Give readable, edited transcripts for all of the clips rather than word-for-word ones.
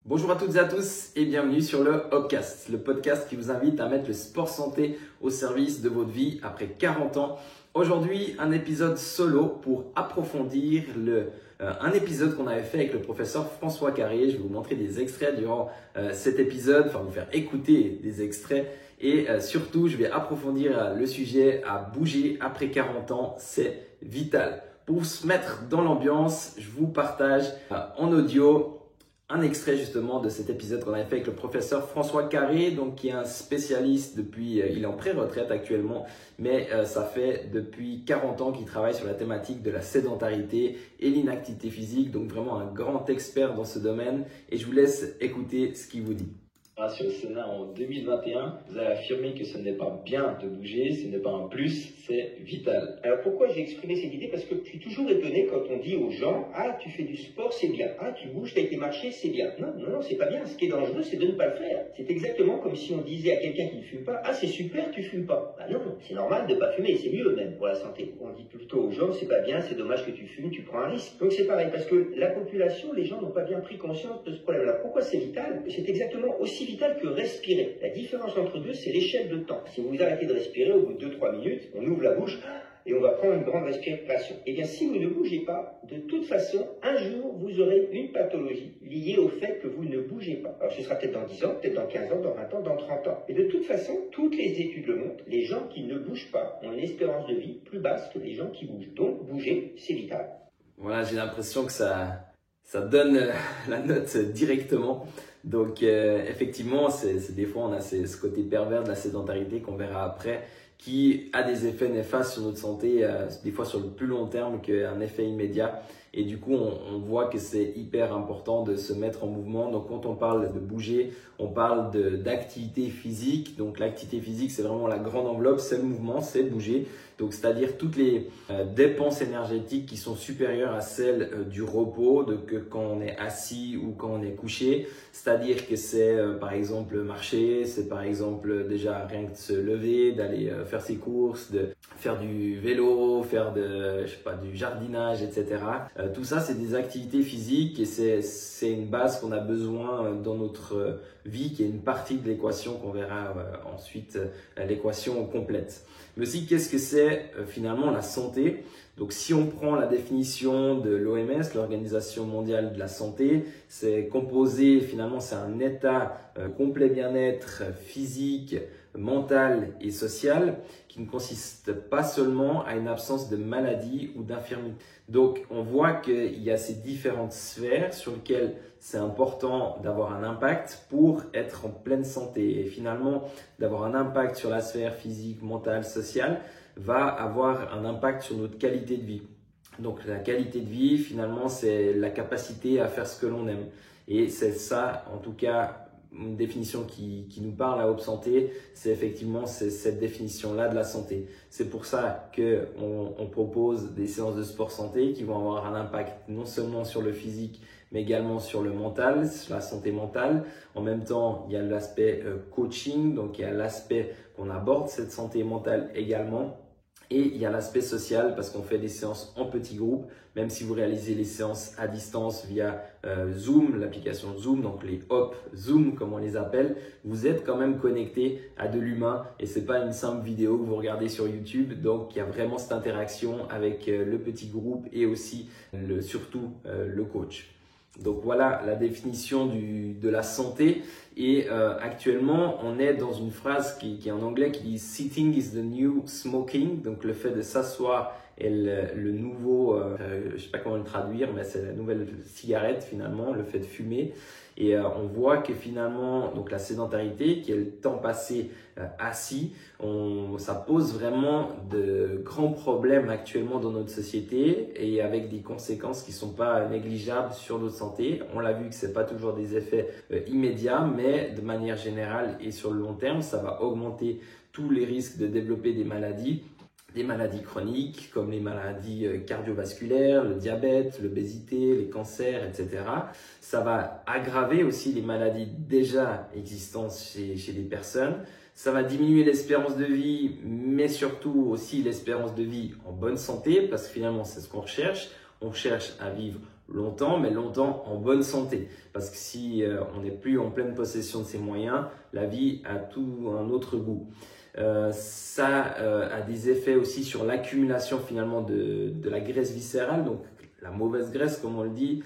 Bonjour à toutes et à tous et bienvenue sur le Hopcast, le podcast qui vous invite à mettre le sport santé au service de votre vie après 40 ans. Aujourd'hui, un épisode solo pour approfondir un épisode qu'on avait fait avec le professeur François Carré. Je vais vous montrer des extraits durant cet épisode, enfin vous faire écouter des extraits et surtout je vais approfondir le sujet à bouger après 40 ans, c'est vital. Pour se mettre dans l'ambiance, je vous partage en audio un extrait justement de cet épisode qu'on avait fait avec le professeur François Carré, donc qui est un spécialiste depuis, il est en pré-retraite actuellement, mais ça fait depuis 40 ans qu'il travaille sur la thématique de la sédentarité et l'inactivité physique, donc vraiment un grand expert dans ce domaine et je vous laisse écouter ce qu'il vous dit. Sur le Sénat en 2021, vous avez affirmé que ce n'est pas bien de bouger, ce n'est pas un plus, c'est vital. Alors pourquoi j'ai exprimé cette idée? Parce que je suis toujours étonné quand on dit aux gens « Ah, tu fais du sport, c'est bien. Ah, tu bouges, tu as été marcher, c'est bien. » Non, c'est pas bien. Ce qui est dangereux, c'est de ne pas le faire. C'est exactement comme si on disait à quelqu'un qui ne fume pas « Ah, c'est super, tu fumes pas. » Bah non, c'est normal de ne pas fumer, c'est mieux même pour la santé. On dit plutôt aux gens « C'est pas bien, c'est dommage que tu fumes, tu prends un risque. » Donc c'est pareil, parce que la population, les gens n'ont pas bien pris conscience de ce problème-là. Pourquoi c'est vital? C'est exactement aussi vital que respirer. La différence entre deux, c'est l'échelle de temps. Si vous arrêtez de respirer, au bout de 2-3 minutes, on ouvre la bouche et on va prendre une grande respiration. Et bien, si vous ne bougez pas, de toute façon, un jour, vous aurez une pathologie liée au fait que vous ne bougez pas. Alors, ce sera peut-être dans 10 ans, peut-être dans 15 ans, dans 20 ans, dans 30 ans. Et de toute façon, toutes les études le montrent, les gens qui ne bougent pas ont une espérance de vie plus basse que les gens qui bougent. Donc, bouger, c'est vital. Voilà, j'ai l'impression que ça donne la note directement. Donc effectivement, c'est des fois on a ce côté pervers de la sédentarité qu'on verra après, qui a des effets néfastes sur notre santé, des fois sur le plus long terme qu'un effet immédiat. Et du coup, on voit que c'est hyper important de se mettre en mouvement. Donc quand on parle de bouger, on parle d'activité physique. Donc l'activité physique, c'est vraiment la grande enveloppe, c'est le mouvement, c'est bouger. Donc c'est-à-dire toutes les dépenses énergétiques qui sont supérieures à celles du repos, que quand on est assis ou quand on est couché. C'est-à-dire que c'est par exemple marcher, c'est par exemple déjà rien que de se lever, d'aller faire ses courses, de faire du vélo, faire du jardinage, etc. Tout ça, c'est des activités physiques et c'est une base qu'on a besoin dans notre vie, qui est une partie de l'équation qu'on verra ensuite, l'équation complète. Mais aussi, qu'est-ce que c'est finalement la santé? Donc, si on prend la définition de l'OMS, l'Organisation mondiale de la santé, c'est composé, finalement, c'est un état complet bien-être physique, mental et social qui ne consiste pas seulement à une absence de maladie ou d'infirmité. Donc, on voit qu'il y a ces différentes sphères sur lesquelles c'est important d'avoir un impact pour être en pleine santé. Et finalement, d'avoir un impact sur la sphère physique, mentale, sociale va avoir un impact sur notre qualité de vie. Donc, la qualité de vie, finalement, c'est la capacité à faire ce que l'on aime. Et c'est ça, en tout cas, une définition qui nous parle à Hope Santé, c'est effectivement cette définition-là de la santé. C'est pour ça qu'on propose des séances de sport santé qui vont avoir un impact non seulement sur le physique, mais également sur le mental, sur la santé mentale. En même temps, il y a l'aspect coaching, donc il y a l'aspect qu'on aborde cette santé mentale également. Et il y a l'aspect social parce qu'on fait des séances en petits groupes, même si vous réalisez les séances à distance via Zoom, l'application Zoom, donc les Hop Zoom comme on les appelle, vous êtes quand même connecté à de l'humain et c'est pas une simple vidéo que vous regardez sur YouTube. Donc il y a vraiment cette interaction avec le petit groupe et aussi surtout le coach. Donc voilà la définition de la santé et actuellement on est dans une phrase qui est en anglais qui dit « Sitting is the new smoking », donc le fait de s'asseoir est le nouveau, je sais pas comment le traduire, mais c'est la nouvelle cigarette finalement, le fait de fumer. Et on voit que finalement, donc la sédentarité, qui est le temps passé assis, ça pose vraiment de grands problèmes actuellement dans notre société et avec des conséquences qui sont pas négligeables sur notre santé. On l'a vu que c'est pas toujours des effets immédiats, mais de manière générale et sur le long terme, ça va augmenter tous les risques de développer des maladies chroniques comme les maladies cardiovasculaires, le diabète, l'obésité, les cancers, etc. Ça va aggraver aussi les maladies déjà existantes chez les personnes. Ça va diminuer l'espérance de vie, mais surtout aussi l'espérance de vie en bonne santé, parce que finalement, c'est ce qu'on recherche. On cherche à vivre longtemps, mais longtemps en bonne santé. Parce que si on n'est plus en pleine possession de ses moyens, la vie a tout un autre goût. Ça a des effets aussi sur l'accumulation finalement de la graisse viscérale, donc la mauvaise graisse comme on le dit,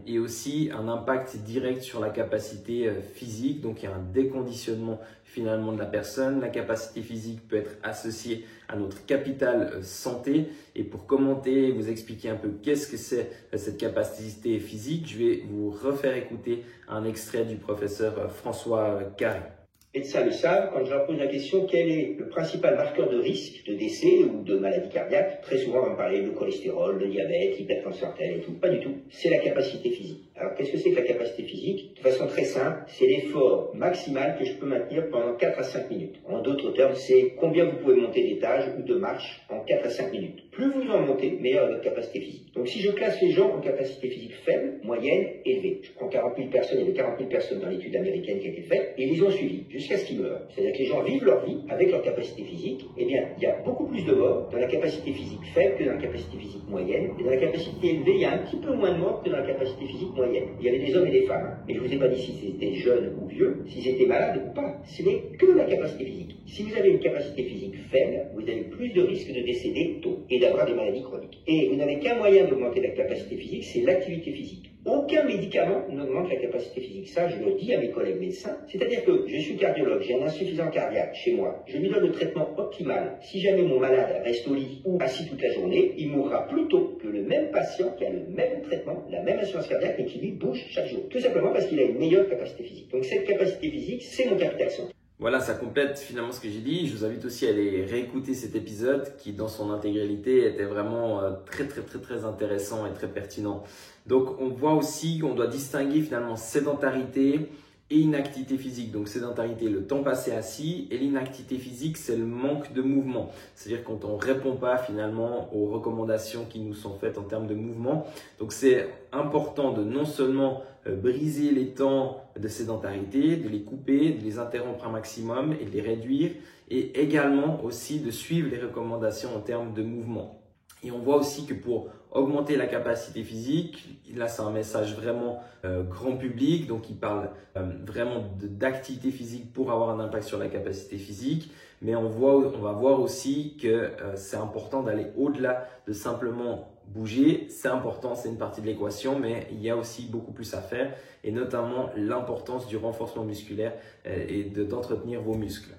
et aussi un impact direct sur la capacité physique. Donc il y a un déconditionnement finalement de la personne. La capacité physique peut être associée à notre capital santé. Et pour commenter et vous expliquer un peu qu'est-ce que c'est cette capacité physique, je vais vous refaire écouter un extrait du professeur François Carré. Les médecins le savent, quand je leur pose la question quel est le principal marqueur de risque de décès ou de maladie cardiaque, très souvent on va me parler de cholestérol, de diabète, hypertension artérielle et tout. Pas du tout, c'est la capacité physique. Alors qu'est-ce que c'est que la capacité physique? De façon très simple, c'est l'effort maximal que je peux maintenir pendant 4 à 5 minutes. En d'autres termes, c'est combien vous pouvez monter d'étage ou de marche en 4 à 5 minutes. Plus vous en montez, meilleure est votre capacité physique. Donc si je classe les gens en capacité physique faible, moyenne, élevée, je prends 40 000 personnes, il y avait 40 000 personnes dans l'étude américaine qui a été faite, et ils ont suivi jusqu'à ce qu'ils meurent. C'est-à-dire que les gens vivent leur vie avec leur capacité physique. Eh bien, il y a beaucoup plus de morts dans la capacité physique faible que dans la capacité physique moyenne. Et dans la capacité élevée, il y a un petit peu moins de morts que dans la capacité physique moyenne. Il y avait des hommes et des femmes. Mais je ne vous ai pas dit si c'était jeunes ou vieux, s'ils étaient malades ou pas. Ce n'est que la capacité physique. Si vous avez une capacité physique faible, vous avez plus de risques de décéder tôt et d'avoir des maladies chroniques. Et vous n'avez qu'un moyen d'augmenter la capacité physique, c'est l'activité physique. Aucun médicament n'augmente la capacité physique. Ça, je le dis à mes collègues médecins. C'est-à-dire que je suis cardiologue, j'ai un insuffisant cardiaque chez moi. Je lui donne le traitement optimal. Si jamais mon malade reste au lit ou assis toute la journée, il mourra plus tôt que le même patient qui a le même traitement, la même insuffisance cardiaque, mais qui lui bouge chaque jour. Tout simplement parce qu'il a une meilleure capacité physique. Donc cette capacité physique, c'est mon capital santé. Voilà, ça complète finalement ce que j'ai dit. Je vous invite aussi à aller réécouter cet épisode qui, dans son intégralité, était vraiment très intéressant et très pertinent. Donc, on voit aussi qu'on doit distinguer finalement sédentarité et inactivité physique. Donc, sédentarité, le temps passé assis, et l'inactivité physique, c'est le manque de mouvement. C'est-à-dire quand on ne répond pas finalement aux recommandations qui nous sont faites en termes de mouvement. Donc, c'est important de non seulement briser les temps de sédentarité, de les couper, de les interrompre un maximum et de les réduire, et également aussi de suivre les recommandations en termes de mouvement. Et on voit aussi que pour augmenter la capacité physique, là c'est un message vraiment grand public, donc il parle vraiment d'activité physique pour avoir un impact sur la capacité physique, mais on va voir aussi que c'est important d'aller au-delà de simplement bouger. C'est important, c'est une partie de l'équation, mais il y a aussi beaucoup plus à faire, et notamment l'importance du renforcement musculaire et d'entretenir vos muscles.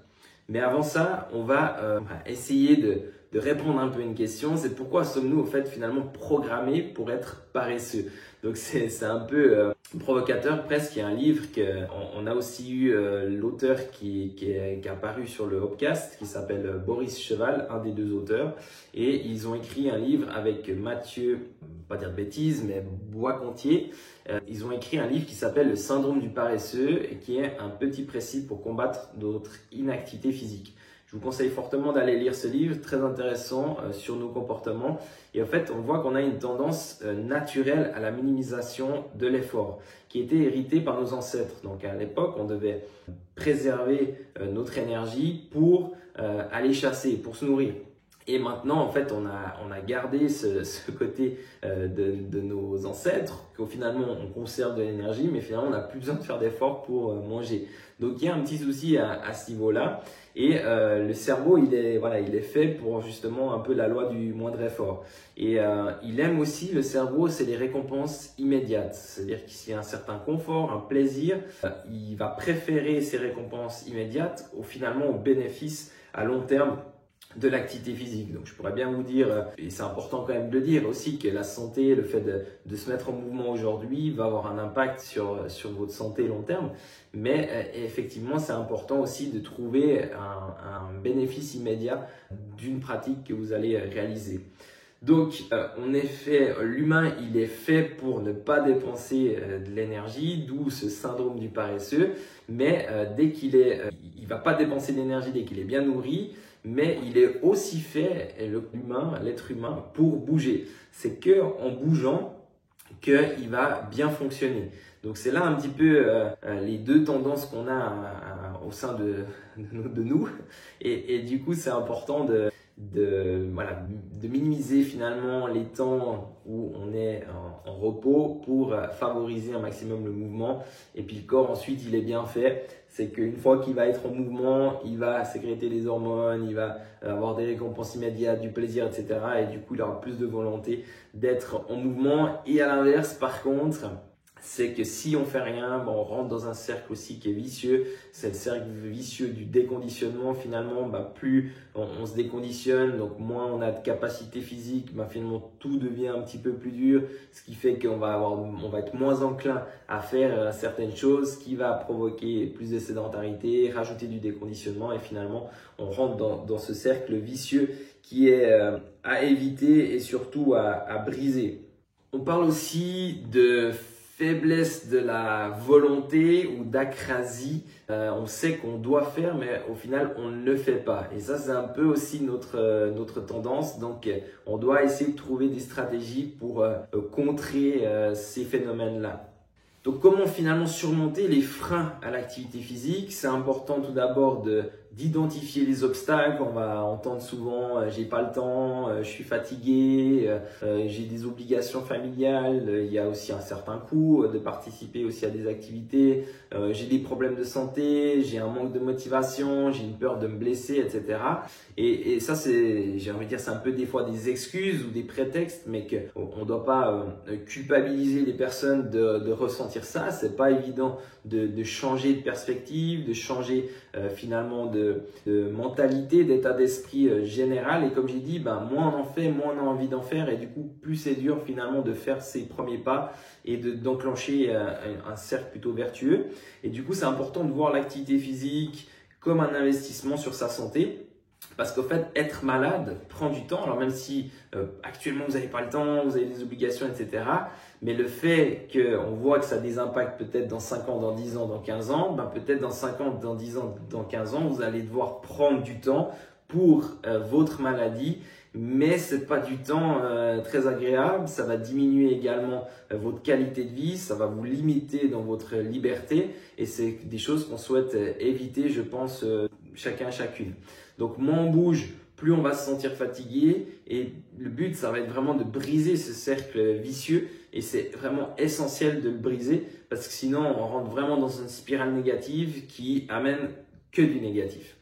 Mais avant ça, on va essayer de répondre un peu à une question, c'est pourquoi sommes-nous au fait finalement programmés pour être paresseux? Donc c'est un peu provocateur presque. Il y a un livre on a aussi eu l'auteur qui est apparu sur le Hopcast qui s'appelle Boris Cheval, un des deux auteurs, et ils ont écrit un livre avec Mathieu, pas dire de bêtises, mais Boiscontier. Ils ont écrit un livre qui s'appelle Le syndrome du paresseux et qui est un petit précis pour combattre notre inactivité physique. Je vous conseille fortement d'aller lire ce livre, très intéressant sur nos comportements. Et en fait, on voit qu'on a une tendance naturelle à la minimisation de l'effort qui était héritée par nos ancêtres. Donc à l'époque, on devait préserver notre énergie pour aller chasser, pour se nourrir. Et maintenant, en fait, on a gardé ce côté de nos ancêtres, qu'au finalement, on conserve de l'énergie, mais finalement, on n'a plus besoin de faire d'efforts pour manger. Donc, il y a un petit souci à ce niveau-là. Et le cerveau, il est fait pour justement un peu la loi du moindre effort. Et il aime aussi, le cerveau, c'est les récompenses immédiates. C'est-à-dire qu'il y a un certain confort, un plaisir, il va préférer ces récompenses immédiates finalement au bénéfice à long terme de l'activité physique. Donc je pourrais bien vous dire, et c'est important quand même de le dire aussi, que la santé, le fait de se mettre en mouvement aujourd'hui va avoir un impact sur votre santé long terme, mais effectivement c'est important aussi de trouver un bénéfice immédiat d'une pratique que vous allez réaliser. Donc, en effet, l'humain, il est fait pour ne pas dépenser de l'énergie, d'où ce syndrome du paresseux, mais dès il va pas dépenser d'énergie dès qu'il est bien nourri, mais il est aussi fait, l'être humain, pour bouger. C'est que en bougeant qu'il va bien fonctionner. Donc c'est là un petit peu les deux tendances qu'on a au sein de nous, et du coup c'est important voilà, de minimiser finalement les temps où on est en repos pour favoriser un maximum le mouvement. Et puis le corps ensuite il est bien fait, c'est qu'une fois qu'il va être en mouvement, il va sécréter les hormones, il va avoir des récompenses immédiates, du plaisir, etc. Et du coup il aura plus de volonté d'être en mouvement. Et à l'inverse par contre, c'est que si on fait rien, on rentre dans un cercle aussi qui est vicieux. C'est le cercle vicieux du déconditionnement. Finalement, plus on se déconditionne, donc moins on a de capacité physique, finalement tout devient un petit peu plus dur, ce qui fait qu'on va être moins enclin à faire certaines choses, ce qui va provoquer plus de sédentarité, rajouter du déconditionnement et finalement on rentre dans ce cercle vicieux qui est à éviter et surtout à briser. On parle aussi de faiblesse de la volonté ou d'acrasie. On sait qu'on doit faire, mais au final, on ne le fait pas. Et ça, c'est un peu aussi notre tendance. Donc, on doit essayer de trouver des stratégies pour contrer ces phénomènes-là. Donc, comment finalement surmonter les freins à l'activité physique? C'est important tout d'abord d'identifier les obstacles. On va entendre souvent j'ai pas le temps, je suis fatigué, j'ai des obligations familiales, il y a aussi un certain coût de participer aussi à des activités, j'ai des problèmes de santé, j'ai un manque de motivation, j'ai une peur de me blesser, etc. Et ça j'ai envie de dire, c'est un peu des fois des excuses ou des prétextes, mais qu'on ne doit pas culpabiliser les personnes de ressentir ça. C'est pas évident de changer de perspective, de changer finalement de mentalité, d'état d'esprit général. Et comme j'ai dit, moins on en fait, moins on a envie d'en faire, et du coup plus c'est dur finalement de faire ses premiers pas et d'enclencher un cercle plutôt vertueux. Et du coup c'est important de voir l'activité physique comme un investissement sur sa santé. Parce qu'au fait, être malade prend du temps. Alors même si actuellement vous n'avez pas le temps, vous avez des obligations, etc. Mais le fait qu'on voit que ça a des impacts peut-être dans 5 ans, dans 10 ans, dans 15 ans, peut-être dans 5 ans, dans 10 ans, dans 15 ans, vous allez devoir prendre du temps pour votre maladie. Mais ce n'est pas du temps très agréable. Ça va diminuer également votre qualité de vie. Ça va vous limiter dans votre liberté. Et c'est des choses qu'on souhaite éviter, je pense, chacune. Donc moins on bouge, plus on va se sentir fatigué, et le but ça va être vraiment de briser ce cercle vicieux, et c'est vraiment essentiel de le briser parce que sinon on rentre vraiment dans une spirale négative qui amène que du négatif.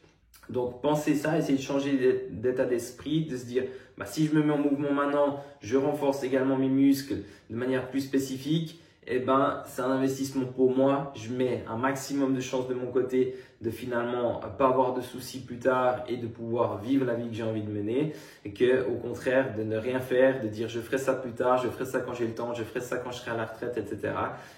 Donc pensez ça, essayez de changer d'état d'esprit, de se dire si je me mets en mouvement maintenant, je renforce également mes muscles de manière plus spécifique. C'est un investissement pour moi. Je mets un maximum de chances de mon côté de finalement pas avoir de soucis plus tard et de pouvoir vivre la vie que j'ai envie de mener, et que au contraire de ne rien faire, de dire je ferai ça plus tard, je ferai ça quand j'ai le temps, je ferai ça quand je serai à la retraite, etc.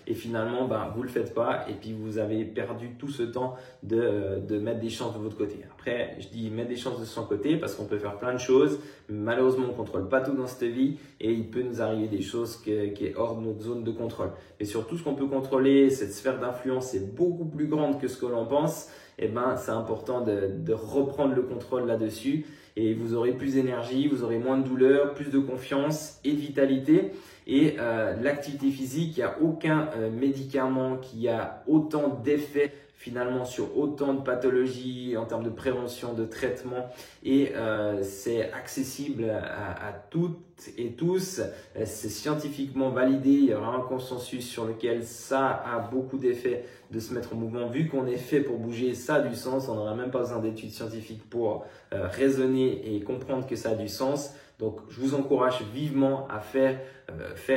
Et finalement vous le faites pas, et puis vous avez perdu tout ce temps de mettre des chances de votre côté. Après je dis mettre des chances de son côté parce qu'on peut faire plein de choses. Malheureusement on ne contrôle pas tout dans cette vie, et il peut nous arriver des choses qui est hors de notre zone de contrôle. Et surtout ce qu'on peut contrôler, cette sphère d'influence est beaucoup plus grande que ce que l'on pense. C'est important de reprendre le contrôle là-dessus, et vous aurez plus d'énergie, vous aurez moins de douleur, plus de confiance et de vitalité. Et l'activité physique, il n'y a aucun médicament qui a autant d'effets finalement sur autant de pathologies en termes de prévention, de traitement, et c'est accessible à toutes et tous. C'est scientifiquement validé, il y a vraiment un consensus sur lequel ça a beaucoup d'effets de se mettre en mouvement. Vu qu'on est fait pour bouger, ça a du sens, on n'aura même pas besoin d'études scientifiques pour raisonner et comprendre que ça a du sens. Donc je vous encourage vivement à faire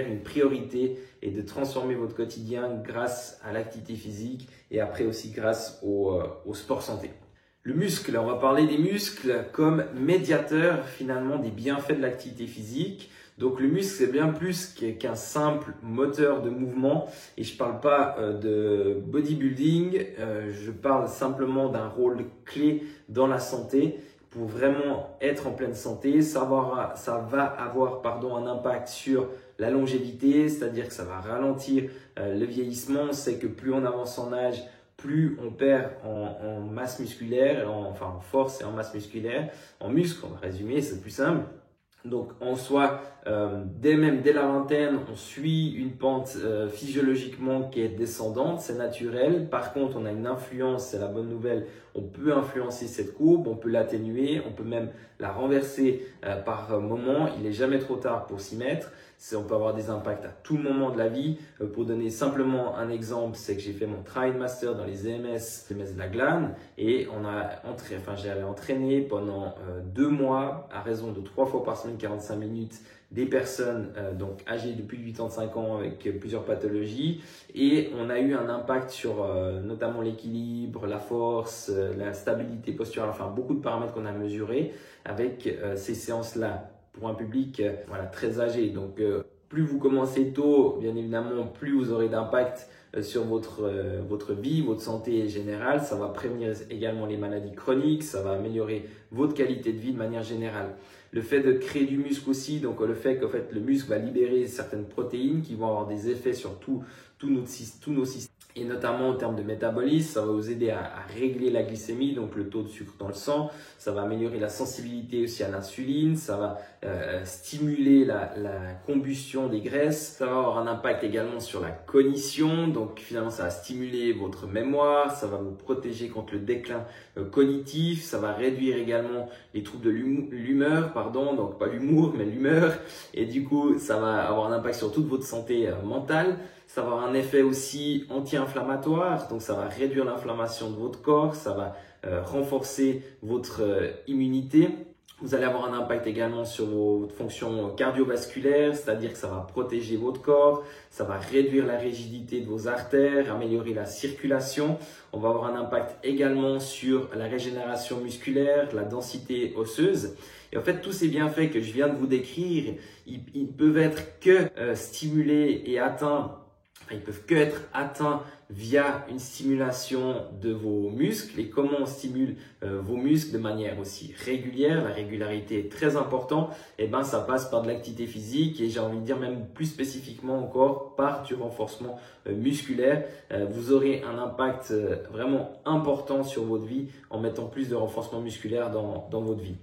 une priorité et de transformer votre quotidien grâce à l'activité physique, et après aussi grâce au sport santé. Le muscle, on va parler des muscles comme médiateur finalement des bienfaits de l'activité physique. Donc le muscle, c'est bien plus qu'un simple moteur de mouvement, et je ne parle pas de bodybuilding, je parle simplement d'un rôle clé dans la santé. Pour vraiment être en pleine santé, ça va avoir un impact sur la longévité, c'est-à-dire que ça va ralentir le vieillissement. On sait que plus on avance en âge, plus on perd en masse musculaire, en force et en masse musculaire, en muscle, on va résumer, c'est plus simple. Donc en soi, dès la vingtaine, on suit une pente physiologiquement qui est descendante, c'est naturel. Par contre, on a une influence, c'est la bonne nouvelle, on peut influencer cette courbe, on peut l'atténuer, on peut même la renverser par moment. Il n'est jamais trop tard pour s'y mettre. On peut avoir des impacts à tout moment de la vie. Pour donner simplement un exemple, c'est que j'ai fait mon travail de master dans les EMS de la glane et j'avais entraîné pendant 2 mois à raison de 3 fois par semaine, 45 minutes, des personnes donc âgées de plus de 85 ans avec plusieurs pathologies et on a eu un impact sur notamment l'équilibre, la force, la stabilité posturale, enfin beaucoup de paramètres qu'on a mesurés avec ces séances-là pour un public très âgé. Donc plus vous commencez tôt, bien évidemment, plus vous aurez d'impact sur votre vie, votre santé générale. Ça va prévenir également les maladies chroniques, ça va améliorer votre qualité de vie de manière générale. Le fait de créer du muscle aussi, donc le fait qu'en fait le muscle va libérer certaines protéines qui vont avoir des effets sur tous nos systèmes et notamment en termes de métabolisme, ça va vous aider à régler la glycémie, donc le taux de sucre dans le sang, ça va améliorer la sensibilité aussi à l'insuline, ça va stimuler la combustion des graisses, ça va avoir un impact également sur la cognition, donc finalement ça va stimuler votre mémoire, ça va vous protéger contre le déclin cognitif, ça va réduire également les troubles de l'humeur, donc pas l'humour mais l'humeur, et du coup ça va avoir un impact sur toute votre santé mentale. Ça va avoir un effet aussi anti-inflammatoire, donc ça va réduire l'inflammation de votre corps, ça va renforcer votre immunité. Vous allez avoir un impact également sur votre fonction cardiovasculaire, c'est-à-dire que ça va protéger votre corps, ça va réduire la rigidité de vos artères, améliorer la circulation. On va avoir un impact également sur la régénération musculaire, la densité osseuse. Et en fait, tous ces bienfaits que je viens de vous décrire, ils peuvent être que stimulés et atteints. Ils peuvent que être atteints via une stimulation de vos muscles. Et comment on stimule vos muscles de manière aussi régulière, la régularité est très importante, et ben ça passe par de l'activité physique et j'ai envie de dire même plus spécifiquement encore par du renforcement musculaire. Vous aurez un impact vraiment important sur votre vie en mettant plus de renforcement musculaire dans votre vie.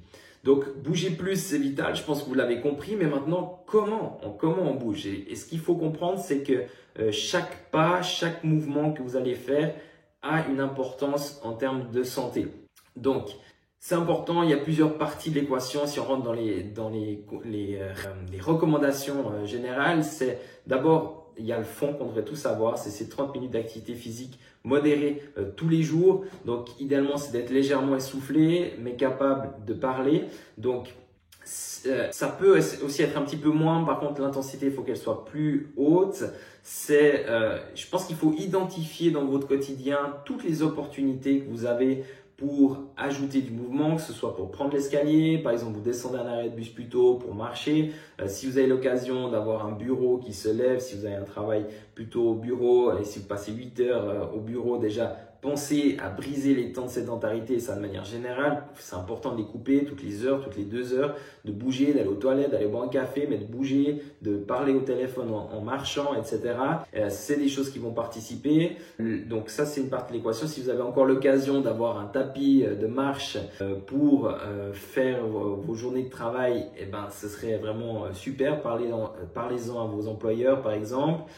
Donc, bouger plus, c'est vital, je pense que vous l'avez compris, mais maintenant, comment on bouge? Et ce qu'il faut comprendre, c'est que chaque pas, chaque mouvement que vous allez faire a une importance en termes de santé. Donc, c'est important, il y a plusieurs parties de l'équation. Si on rentre dans les recommandations générales, c'est d'abord, il y a le fond qu'on devrait tous savoir, c'est ces 30 minutes d'activité physique modérée tous les jours. Donc, idéalement, c'est d'être légèrement essoufflé, mais capable de parler. Donc, ça peut aussi être un petit peu moins. Par contre, l'intensité, il faut qu'elle soit plus haute. Je pense qu'il faut identifier dans votre quotidien toutes les opportunités que vous avez pour ajouter du mouvement, que ce soit pour prendre l'escalier, par exemple vous descendez un arrêt de bus plus tôt pour marcher, si vous avez l'occasion d'avoir un bureau qui se lève, si vous avez un travail plutôt au bureau et si vous passez 8 heures au bureau, déjà pensez à briser les temps de sédentarité, ça de manière générale, c'est important de les couper toutes les heures, toutes les 2 heures, de bouger, d'aller aux toilettes, d'aller boire un café, mais de bouger, de parler au téléphone en marchant, etc. C'est des choses qui vont participer. Donc ça, c'est une partie de l'équation. Si vous avez encore l'occasion d'avoir un tapis de marche pour faire vos journées de travail, eh ben, ce serait vraiment super. Parlez-en à vos employeurs, par exemple.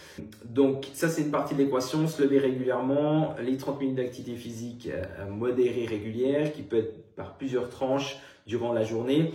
Donc ça, c'est une partie de l'équation. Se lever régulièrement, les 30 minutes d'activité physique modérée régulière qui peut être par plusieurs tranches durant la journée.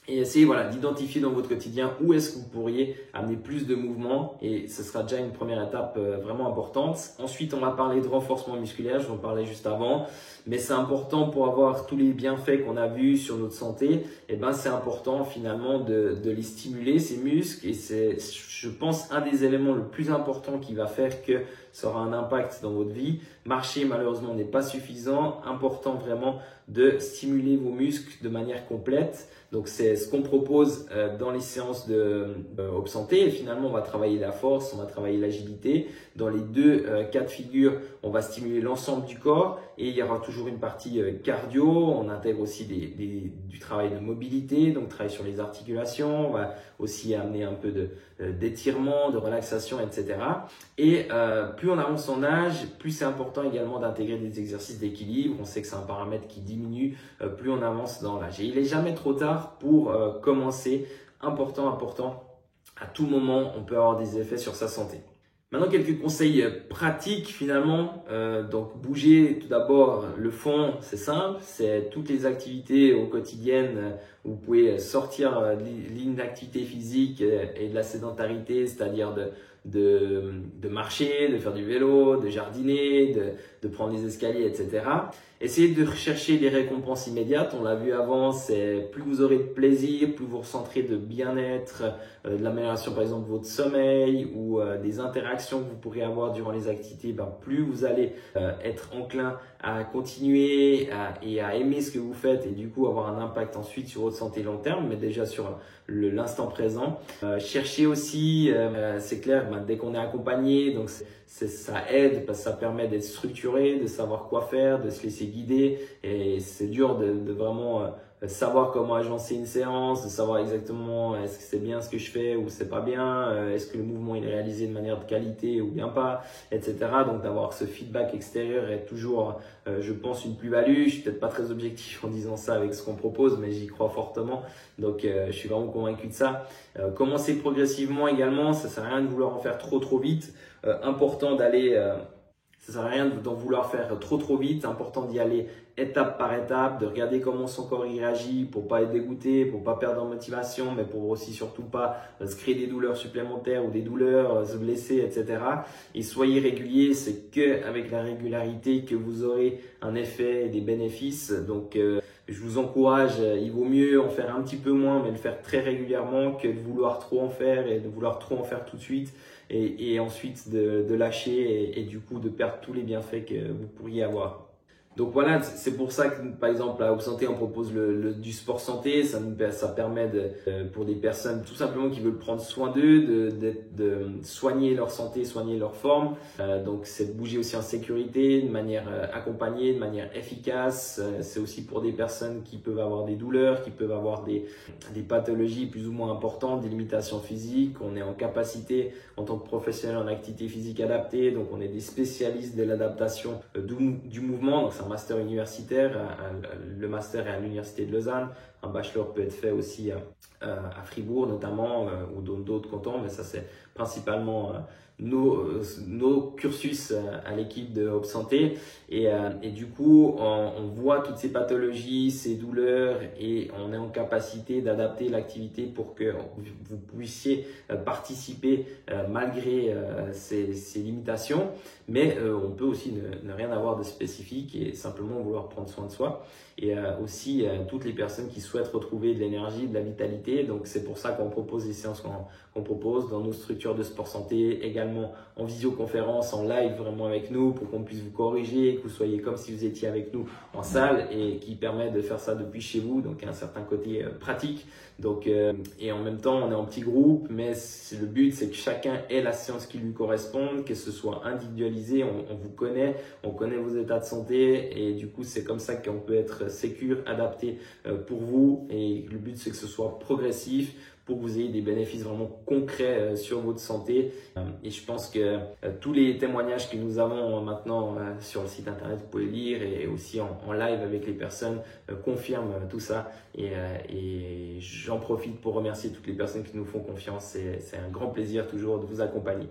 Et essayez d'identifier dans votre quotidien où est-ce que vous pourriez amener plus de mouvement et ce sera déjà une première étape vraiment importante. Ensuite, on va parler de renforcement musculaire, je vous en parlais juste avant, mais c'est important pour avoir tous les bienfaits qu'on a vus sur notre santé. Et ben, c'est important finalement de les stimuler, ces muscles, et c'est, je pense, un des éléments le plus important qui va faire que ça aura un impact dans votre vie. Marcher, malheureusement, n'est pas suffisant. Important vraiment de stimuler vos muscles de manière complète. Donc, c'est ce qu'on propose dans les séances de Hope Santé. Et finalement, on va travailler la force, on va travailler l'agilité. Dans les deux cas de figure, on va stimuler l'ensemble du corps et il y aura toujours une partie cardio. On intègre aussi du travail de mobilité, donc travail sur les articulations. On va aussi amener un peu d'étirement, de relaxation, etc. Et plus on avance en âge, plus c'est important également d'intégrer des exercices d'équilibre. On sait que c'est un paramètre qui diminue plus on avance dans l'âge. Et il n'est jamais trop tard pour commencer important. À tout moment, on peut avoir des effets sur sa santé. Maintenant, quelques conseils pratiques finalement. Donc, bouger tout d'abord le fond, c'est simple. C'est toutes les activités au quotidien où vous pouvez sortir l'inactivité physique et de la sédentarité, c'est-à-dire de marcher, de faire du vélo, de jardiner, de prendre les escaliers, etc. Essayez de rechercher des récompenses immédiates. On l'a vu avant, c'est plus vous aurez de plaisir, plus vous ressentirez de bien-être, de l'amélioration par exemple de votre sommeil ou des interactions que vous pourrez avoir durant les activités, plus vous allez être enclin à continuer et à aimer ce que vous faites et du coup avoir un impact ensuite sur votre santé long terme, mais déjà sur l'instant présent. Cherchez aussi, c'est clair, dès qu'on est accompagné, donc ça aide parce que ça permet d'être structuré, de savoir quoi faire, de se laisser guider et c'est dur de vraiment savoir comment agencer une séance, de savoir exactement est-ce que c'est bien ce que je fais ou c'est pas bien, est-ce que le mouvement il est réalisé de manière de qualité ou bien pas, etc. Donc d'avoir ce feedback extérieur est toujours, je pense, une plus-value. Je suis peut-être pas très objectif en disant ça avec ce qu'on propose, mais j'y crois fortement. Donc je suis vraiment convaincu de ça. Commencez progressivement également, ça sert à rien de vouloir en faire trop vite. Important d'aller, ça sert à rien d'en vouloir faire trop vite, important d'y aller étape par étape, de regarder comment son corps y réagit pour pas être dégoûté, pour pas perdre en motivation, mais pour aussi surtout pas se créer des douleurs supplémentaires ou des douleurs, se blesser, etc. Et soyez régulier, c'est que avec la régularité que vous aurez un effet et des bénéfices. Donc je vous encourage, il vaut mieux en faire un petit peu moins, mais le faire très régulièrement que de vouloir trop en faire et de vouloir trop en faire tout de suite et ensuite de lâcher et du coup de perdre tous les bienfaits que vous pourriez avoir. Donc voilà, c'est pour ça que par exemple à Opsanté on propose du sport santé, ça permet pour des personnes tout simplement qui veulent prendre soin d'eux, de soigner leur santé, soigner leur forme. Donc c'est de bouger aussi en sécurité, de manière accompagnée, de manière efficace. C'est aussi pour des personnes qui peuvent avoir des douleurs, qui peuvent avoir des pathologies plus ou moins importantes, des limitations physiques. On est en capacité en tant que professionnel en activité physique adaptée, donc on est des spécialistes de l'adaptation du mouvement. Donc un master universitaire, le master est à l'université de Lausanne, un bachelor peut être fait aussi à Fribourg notamment ou dans d'autres cantons, mais ça c'est principalement nos cursus à l'équipe de Opsanté et du coup on voit toutes ces pathologies, ces douleurs et on est en capacité d'adapter l'activité pour que vous puissiez participer malgré ces limitations, mais on peut aussi ne rien avoir de spécifique et simplement vouloir prendre soin de soi. Et aussi toutes les personnes qui souhaitent retrouver de l'énergie, de la vitalité. Donc c'est pour ça qu'on propose les séances qu'on propose dans nos structures de sport santé, également en visioconférence, en live vraiment avec nous pour qu'on puisse vous corriger, que vous soyez comme si vous étiez avec nous en salle et qui permet de faire ça depuis chez vous, donc un certain côté pratique. Donc et en même temps on est en petit groupe, mais le but c'est que chacun ait la séance qui lui corresponde, que ce soit individualisé, on vous connaît, on connaît vos états de santé et du coup c'est comme ça qu'on peut être sécure, adapté pour vous et le but c'est que ce soit progressif pour que vous ayez des bénéfices vraiment concrets sur votre santé. Et je pense que tous les témoignages que nous avons maintenant sur le site internet, vous pouvez lire et aussi en live avec les personnes confirment tout ça. Et j'en profite pour remercier toutes les personnes qui nous font confiance. C'est un grand plaisir toujours de vous accompagner.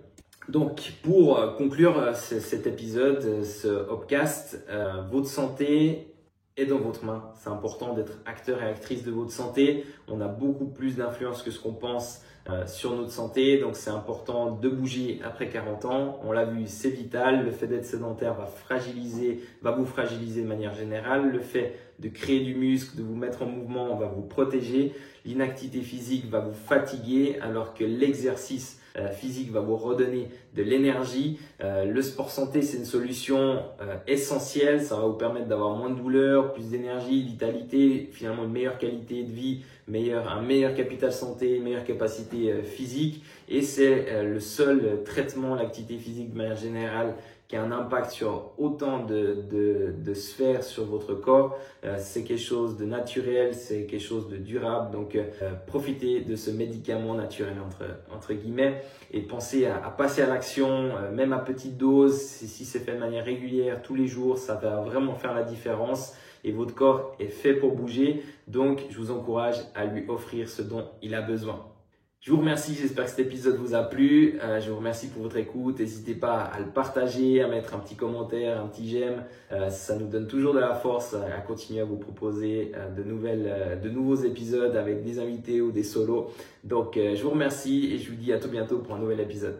Donc pour conclure cet épisode, ce Hopcast, votre santé est dans votre main. C'est important d'être acteur et actrice de votre santé. On a beaucoup plus d'influence que ce qu'on pense sur notre santé. Donc, c'est important de bouger après 40 ans. On l'a vu, c'est vital. Le fait d'être sédentaire va vous fragiliser de manière générale. Le fait de créer du muscle, de vous mettre en mouvement, va vous protéger. L'inactivité physique va vous fatiguer alors que l'exercice physique va vous redonner de l'énergie. Le sport santé, c'est une solution essentielle. Ça va vous permettre d'avoir moins de douleurs, plus d'énergie, vitalité, finalement une meilleure qualité de vie, un meilleur capital santé, une meilleure capacité physique. Et c'est le seul traitement, l'activité physique de manière générale, qui a un impact sur autant de sphères sur votre corps. C'est quelque chose de naturel, c'est quelque chose de durable. Donc, profitez de ce médicament naturel entre guillemets et pensez à passer à l'action, même à petite dose. Si c'est fait de manière régulière tous les jours, ça va vraiment faire la différence. et votre corps est fait pour bouger. Donc, je vous encourage à lui offrir ce dont il a besoin. Je vous remercie, j'espère que cet épisode vous a plu. Je vous remercie pour votre écoute. N'hésitez pas à le partager, à mettre un petit commentaire, un petit j'aime. Ça nous donne toujours de la force à continuer à vous proposer de nouveaux épisodes avec des invités ou des solos. Donc, je vous remercie et je vous dis à tout bientôt pour un nouvel épisode.